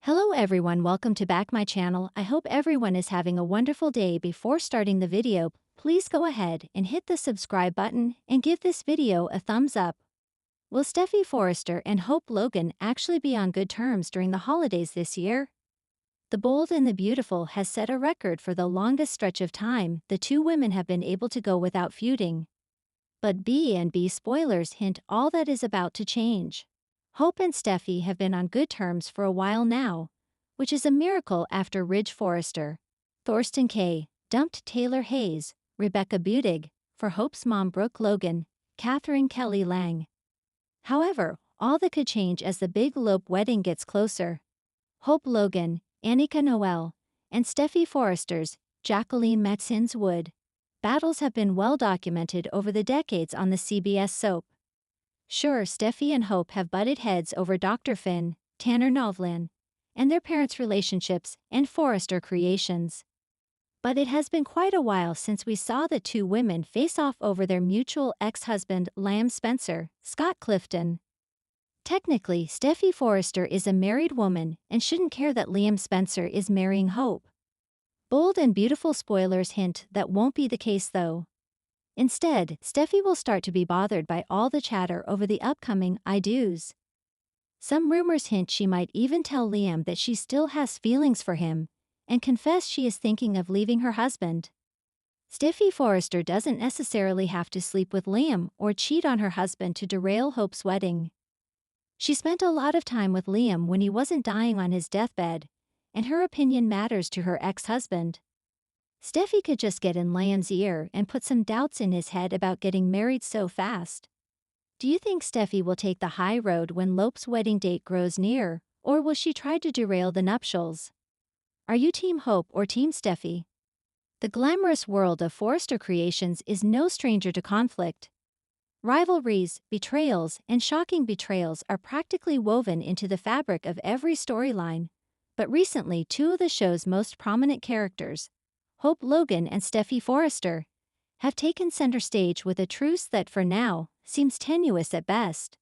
Hello everyone, welcome to back my channel. I hope everyone is having a wonderful day. Before starting the video, please go ahead and hit the subscribe button and give this video a thumbs up. Will Steffy Forrester and Hope Logan actually be on good terms during the holidays this year? The Bold and the Beautiful has set a record for the longest stretch of time the two women have been able to go without feuding. But B&B spoilers hint all that is about to change. Hope and Steffy have been on good terms for a while now, which is a miracle after Ridge Forrester, Thorsten Kaye, dumped Taylor Hayes, Rebecca Budig, for Hope's mom Brooke Logan, Catherine Kelly Lang. However, all that could change as the big Lope wedding gets closer. Hope Logan, Annika Noel, and Steffy Forrester's, Jacqueline Matsins Wood, battles have been well documented over the decades on the CBS soap. Sure, Steffy and Hope have butted heads over Dr. Finn, Tanner Novlin, and their parents' relationships and Forrester creations. But it has been quite a while since we saw the two women face off over their mutual ex-husband Liam Spencer, Scott Clifton. Technically, Steffy Forrester is a married woman and shouldn't care that Liam Spencer is marrying Hope. Bold and Beautiful spoilers hint that won't be the case though. Instead, Steffy will start to be bothered by all the chatter over the upcoming I do's. Some rumors hint she might even tell Liam that she still has feelings for him, and confess she is thinking of leaving her husband. Steffy Forrester doesn't necessarily have to sleep with Liam or cheat on her husband to derail Hope's wedding. She spent a lot of time with Liam when he wasn't dying on his deathbed, and her opinion matters to her ex-husband. Steffy could just get in Liam's ear and put some doubts in his head about getting married so fast. Do you think Steffy will take the high road when Lope's wedding date grows near, or will she try to derail the nuptials? Are you Team Hope or Team Steffy? The glamorous world of Forrester creations is no stranger to conflict. Rivalries, betrayals, and shocking betrayals are practically woven into the fabric of every storyline, but recently two of the show's most prominent characters, Hope Logan and Steffy Forrester, have taken center stage with a truce that for now seems tenuous at best.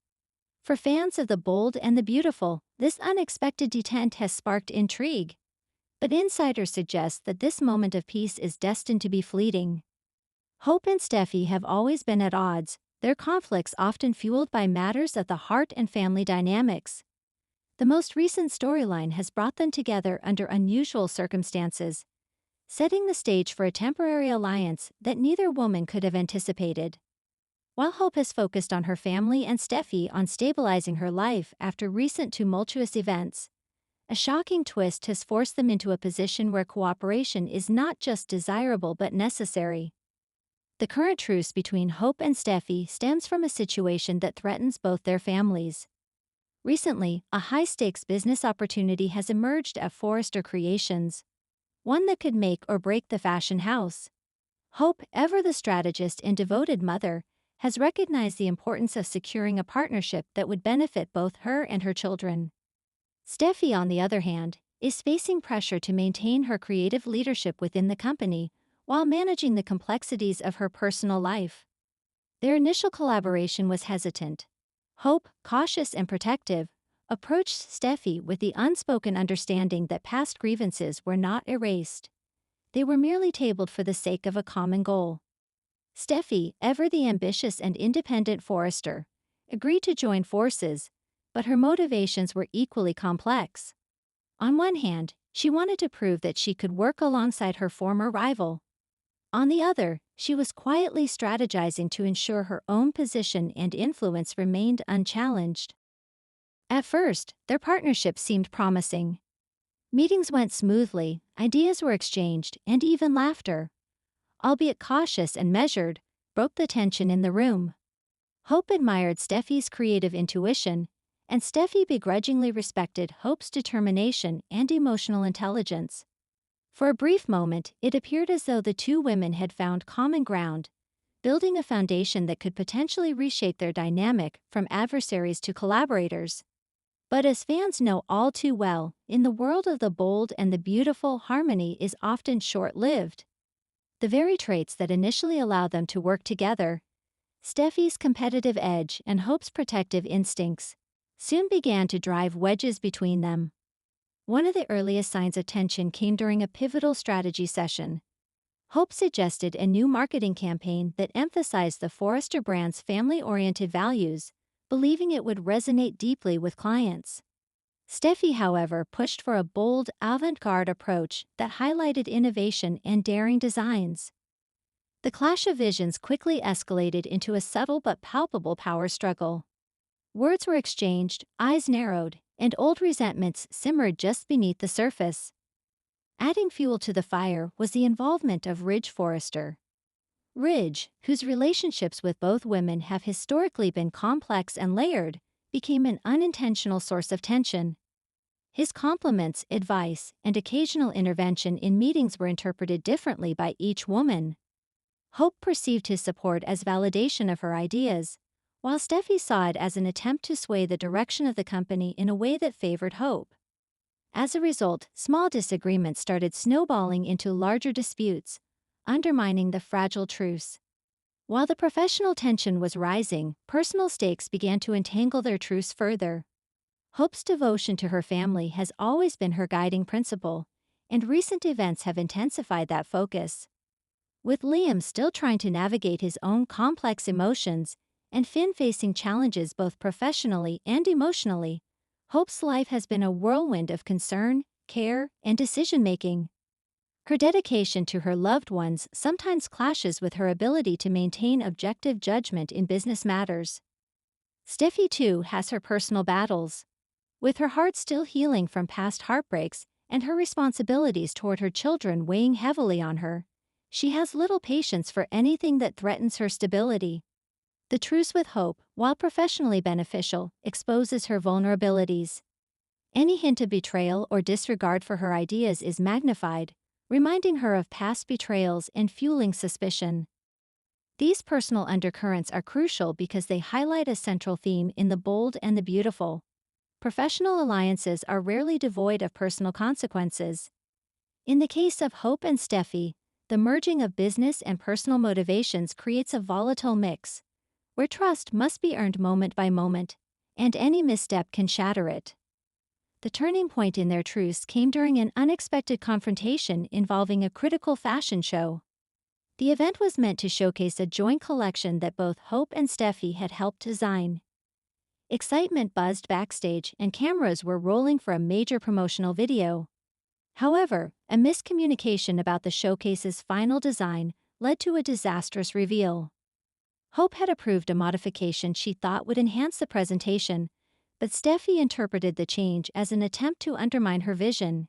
For fans of the Bold and the Beautiful, this unexpected detente has sparked intrigue. But insiders suggest that this moment of peace is destined to be fleeting. Hope and Steffy have always been at odds, their conflicts often fueled by matters at the heart and family dynamics. The most recent storyline has brought them together under unusual circumstances, setting the stage for a temporary alliance that neither woman could have anticipated. While Hope has focused on her family and Steffy on stabilizing her life after recent tumultuous events, a shocking twist has forced them into a position where cooperation is not just desirable but necessary. The current truce between Hope and Steffy stems from a situation that threatens both their families. Recently, a high-stakes business opportunity has emerged at Forrester Creations, one that could make or break the fashion house. Hope, ever the strategist and devoted mother, has recognized the importance of securing a partnership that would benefit both her and her children. Steffy, on the other hand, is facing pressure to maintain her creative leadership within the company while managing the complexities of her personal life. Their initial collaboration was hesitant. Hope, cautious and protective, approached Steffy with the unspoken understanding that past grievances were not erased. They were merely tabled for the sake of a common goal. Steffy, ever the ambitious and independent Forrester, agreed to join forces, but her motivations were equally complex. On one hand, she wanted to prove that she could work alongside her former rival. On the other, she was quietly strategizing to ensure her own position and influence remained unchallenged. At first, their partnership seemed promising. Meetings went smoothly, ideas were exchanged, and even laughter, albeit cautious and measured, broke the tension in the room. Hope admired Steffy's creative intuition, and Steffy begrudgingly respected Hope's determination and emotional intelligence. For a brief moment, it appeared as though the two women had found common ground, building a foundation that could potentially reshape their dynamic from adversaries to collaborators. But as fans know all too well, in the world of the Bold and the Beautiful, harmony is often short-lived. The very traits that initially allow them to work together, Steffy's competitive edge and Hope's protective instincts, soon began to drive wedges between them. One of the earliest signs of tension came during a pivotal strategy session. Hope suggested a new marketing campaign that emphasized the Forrester brand's family-oriented values, believing it would resonate deeply with clients. Steffi, however, pushed for a bold, avant-garde approach that highlighted innovation and daring designs. The clash of visions quickly escalated into a subtle but palpable power struggle. Words were exchanged, eyes narrowed, and old resentments simmered just beneath the surface. Adding fuel to the fire was the involvement of Ridge Forrester. Ridge, whose relationships with both women have historically been complex and layered, became an unintentional source of tension. His compliments, advice, and occasional intervention in meetings were interpreted differently by each woman. Hope perceived his support as validation of her ideas, while Steffi saw it as an attempt to sway the direction of the company in a way that favored Hope. As a result, small disagreements started snowballing into larger disputes, undermining the fragile truce. While the professional tension was rising, personal stakes began to entangle their truce further. Hope's devotion to her family has always been her guiding principle, and recent events have intensified that focus. With Liam still trying to navigate his own complex emotions, and Finn facing challenges both professionally and emotionally, Hope's life has been a whirlwind of concern, care, and decision-making. Her dedication to her loved ones sometimes clashes with her ability to maintain objective judgment in business matters. Steffi, too, has her personal battles. With her heart still healing from past heartbreaks and her responsibilities toward her children weighing heavily on her, she has little patience for anything that threatens her stability. The truce with Hope, while professionally beneficial, exposes her vulnerabilities. Any hint of betrayal or disregard for her ideas is magnified, reminding her of past betrayals and fueling suspicion. These personal undercurrents are crucial because they highlight a central theme in The Bold and the Beautiful. Professional alliances are rarely devoid of personal consequences. In the case of Hope and Steffi, the merging of business and personal motivations creates a volatile mix, where trust must be earned moment by moment, and any misstep can shatter it. The turning point in their truce came during an unexpected confrontation involving a critical fashion show. The event was meant to showcase a joint collection that both Hope and Steffi had helped design. Excitement buzzed backstage and cameras were rolling for a major promotional video. However, a miscommunication about the showcase's final design led to a disastrous reveal. Hope had approved a modification she thought would enhance the presentation, but Steffi interpreted the change as an attempt to undermine her vision.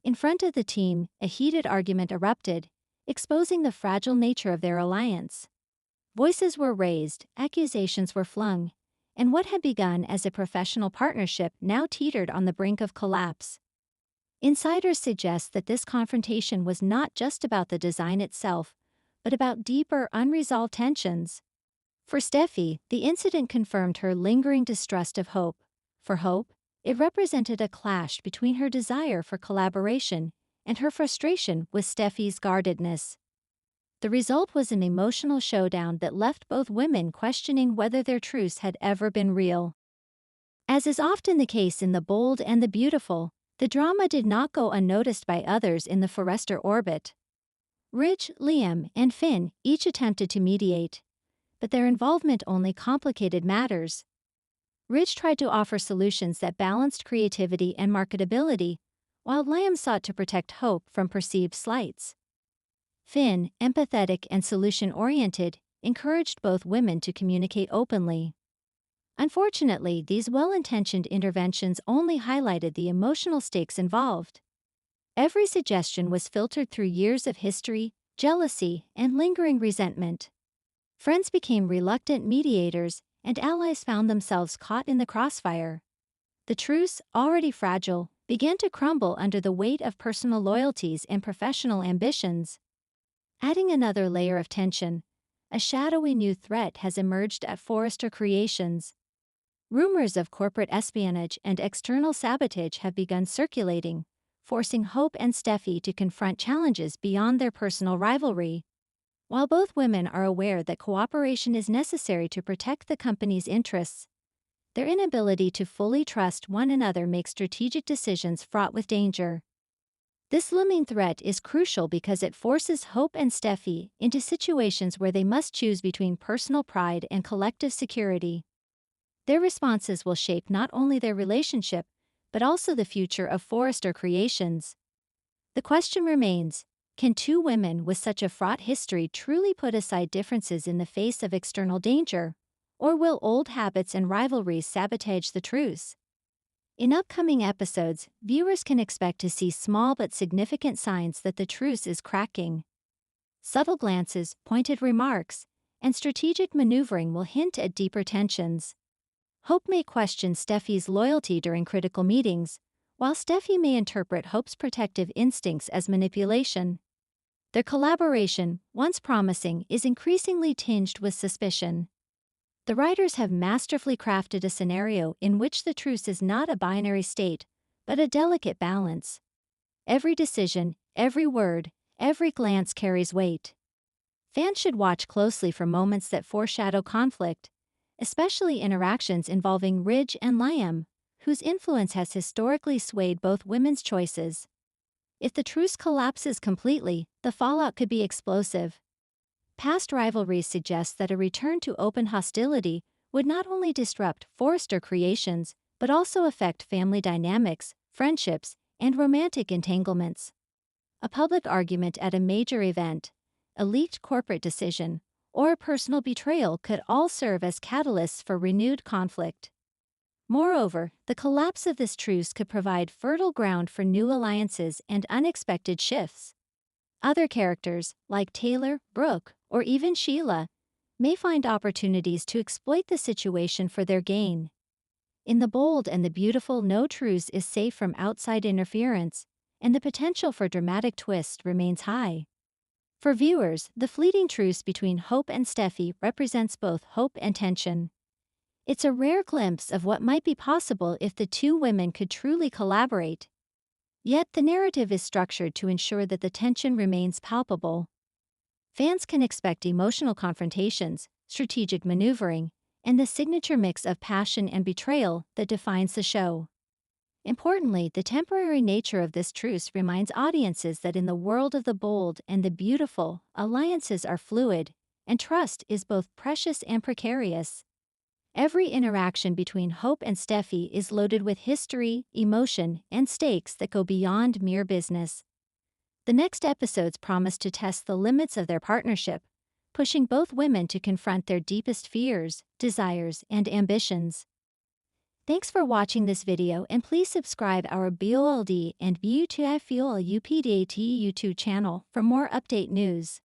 In front of the team, a heated argument erupted, exposing the fragile nature of their alliance. Voices were raised, accusations were flung, and what had begun as a professional partnership now teetered on the brink of collapse. Insiders suggest that this confrontation was not just about the design itself, but about deeper, unresolved tensions. For Steffi, the incident confirmed her lingering distrust of Hope. For Hope, it represented a clash between her desire for collaboration and her frustration with Steffi's guardedness. The result was an emotional showdown that left both women questioning whether their truce had ever been real. As is often the case in The Bold and the Beautiful, the drama did not go unnoticed by others in the Forrester orbit. Ridge, Liam, and Finn each attempted to mediate, but their involvement only complicated matters. Ridge tried to offer solutions that balanced creativity and marketability, while Liam sought to protect Hope from perceived slights. Finn, empathetic and solution-oriented, encouraged both women to communicate openly. Unfortunately, these well-intentioned interventions only highlighted the emotional stakes involved. Every suggestion was filtered through years of history, jealousy, and lingering resentment. Friends became reluctant mediators, and allies found themselves caught in the crossfire. The truce, already fragile, began to crumble under the weight of personal loyalties and professional ambitions. Adding another layer of tension, a shadowy new threat has emerged at Forrester Creations. Rumors of corporate espionage and external sabotage have begun circulating, forcing Hope and Steffi to confront challenges beyond their personal rivalry. While both women are aware that cooperation is necessary to protect the company's interests, Their inability to fully trust one another makes strategic decisions fraught with danger. This looming threat is crucial because it forces Hope and Steffy into situations where they must choose between personal pride and collective security. Their responses will shape not only their relationship, but also the future of Forrester Creations. The question remains, can two women with such a fraught history truly put aside differences in the face of external danger? Or will old habits and rivalries sabotage the truce? In upcoming episodes, viewers can expect to see small but significant signs that the truce is cracking. Subtle glances, pointed remarks, and strategic maneuvering will hint at deeper tensions. Hope may question Steffy's loyalty during critical meetings, while Steffy may interpret Hope's protective instincts as manipulation. Their collaboration, once promising, is increasingly tinged with suspicion. The writers have masterfully crafted a scenario in which the truce is not a binary state, but a delicate balance. Every decision, every word, every glance carries weight. Fans should watch closely for moments that foreshadow conflict, especially interactions involving Ridge and Liam, whose influence has historically swayed both women's choices. If the truce collapses completely, the fallout could be explosive. Past rivalries suggest that a return to open hostility would not only disrupt Forrester Creations, but also affect family dynamics, friendships, and romantic entanglements. A public argument at a major event, a leaked corporate decision, or a personal betrayal could all serve as catalysts for renewed conflict. Moreover, the collapse of this truce could provide fertile ground for new alliances and unexpected shifts. Other characters, like Taylor, Brooke, or even Sheila, may find opportunities to exploit the situation for their gain. In The Bold and the Beautiful, no truce is safe from outside interference, and the potential for dramatic twists remains high. For viewers, the fleeting truce between Hope and Steffy represents both hope and tension. It's a rare glimpse of what might be possible if the two women could truly collaborate. Yet the narrative is structured to ensure that the tension remains palpable. Fans can expect emotional confrontations, strategic maneuvering, and the signature mix of passion and betrayal that defines the show. Importantly, the temporary nature of this truce reminds audiences that in the world of the bold and the beautiful, alliances are fluid, and trust is both precious and precarious. Every interaction between Hope and Steffy is loaded with history, emotion, and stakes that go beyond mere business. The next episodes promise to test the limits of their partnership, pushing both women to confront their deepest fears, desires, and ambitions. Thanks for watching this video, and please subscribe our BOLD and BUTFUL UPDAT YouTube channel for more update news.